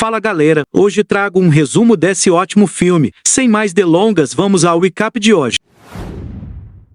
Fala galera, hoje trago um resumo desse ótimo filme. Sem mais delongas, vamos ao recap de hoje.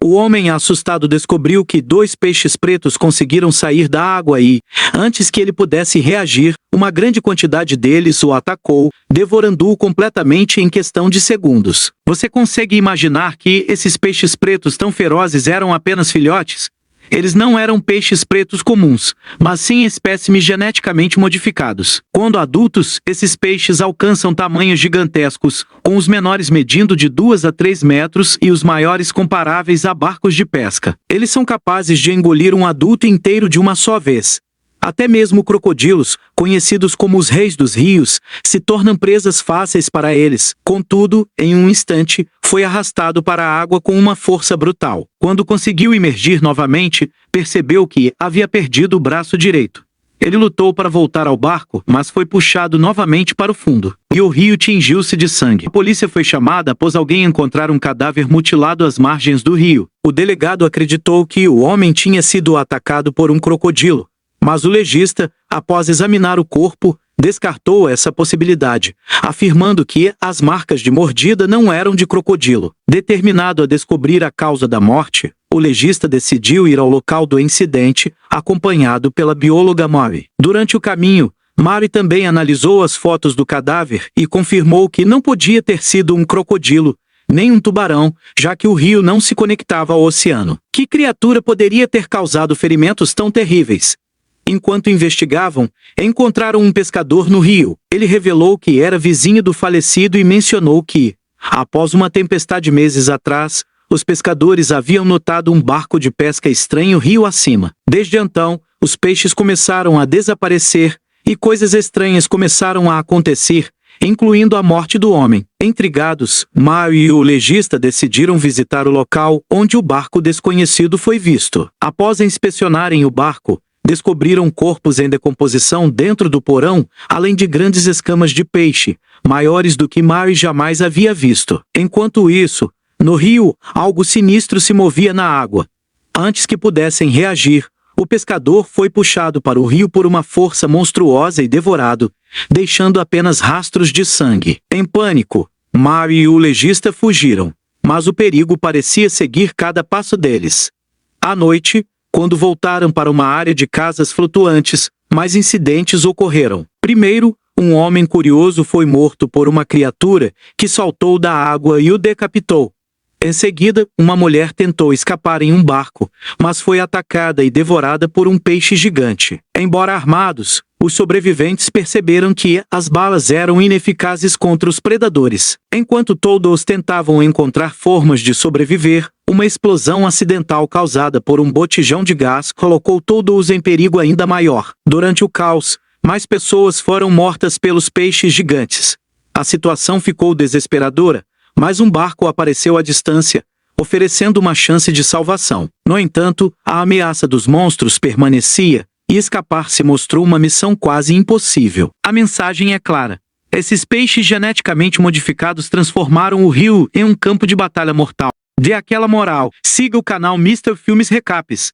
O homem assustado descobriu que 2 peixes pretos conseguiram sair da água e, antes que ele pudesse reagir, uma grande quantidade deles o atacou, devorando-o completamente em questão de segundos. Você consegue imaginar que esses peixes pretos tão ferozes eram apenas filhotes? Eles não eram peixes pretos comuns, mas sim espécimes geneticamente modificados. Quando adultos, esses peixes alcançam tamanhos gigantescos, com os menores medindo de 2 a 3 metros e os maiores comparáveis a barcos de pesca. Eles são capazes de engolir um adulto inteiro de uma só vez. Até mesmo crocodilos, conhecidos como os reis dos rios, se tornam presas fáceis para eles. Contudo, em um instante, foi arrastado para a água com uma força brutal. Quando conseguiu emergir novamente, percebeu que havia perdido o braço direito. Ele lutou para voltar ao barco, mas foi puxado novamente para o fundo, e o rio tingiu-se de sangue. A polícia foi chamada após alguém encontrar um cadáver mutilado às margens do rio. O delegado acreditou que o homem tinha sido atacado por um crocodilo. Mas o legista, após examinar o corpo, descartou essa possibilidade, afirmando que as marcas de mordida não eram de crocodilo. Determinado a descobrir a causa da morte, o legista decidiu ir ao local do incidente, acompanhado pela bióloga Mary. Durante o caminho, Mary também analisou as fotos do cadáver e confirmou que não podia ter sido um crocodilo, nem um tubarão, já que o rio não se conectava ao oceano. Que criatura poderia ter causado ferimentos tão terríveis? Enquanto investigavam, encontraram um pescador no rio. Ele revelou que era vizinho do falecido e mencionou que, após uma tempestade meses atrás, os pescadores haviam notado um barco de pesca estranho rio acima. Desde então, os peixes começaram a desaparecer e coisas estranhas começaram a acontecer, incluindo a morte do homem. Intrigados, Mary e o legista decidiram visitar o local onde o barco desconhecido foi visto. Após inspecionarem o barco, descobriram corpos em decomposição dentro do porão, além de grandes escamas de peixe, maiores do que Mary jamais havia visto. Enquanto isso, no rio, algo sinistro se movia na água. Antes que pudessem reagir, o pescador foi puxado para o rio por uma força monstruosa e devorado, deixando apenas rastros de sangue. Em pânico, Mary e o legista fugiram, mas o perigo parecia seguir cada passo deles. À noite, quando voltaram para uma área de casas flutuantes, mais incidentes ocorreram. Primeiro, um homem curioso foi morto por uma criatura que saltou da água e o decapitou. Em seguida, uma mulher tentou escapar em um barco, mas foi atacada e devorada por um peixe gigante. Embora armados, os sobreviventes perceberam que as balas eram ineficazes contra os predadores. Enquanto todos tentavam encontrar formas de sobreviver, uma explosão acidental causada por um botijão de gás colocou todos em perigo ainda maior. Durante o caos, mais pessoas foram mortas pelos peixes gigantes. A situação ficou desesperadora, mas um barco apareceu à distância, oferecendo uma chance de salvação. No entanto, a ameaça dos monstros permanecia, e escapar se mostrou uma missão quase impossível. A mensagem é clara. Esses peixes geneticamente modificados transformaram o rio em um campo de batalha mortal. Dê aquela moral. Siga o canal Mr. Filmes Recaps.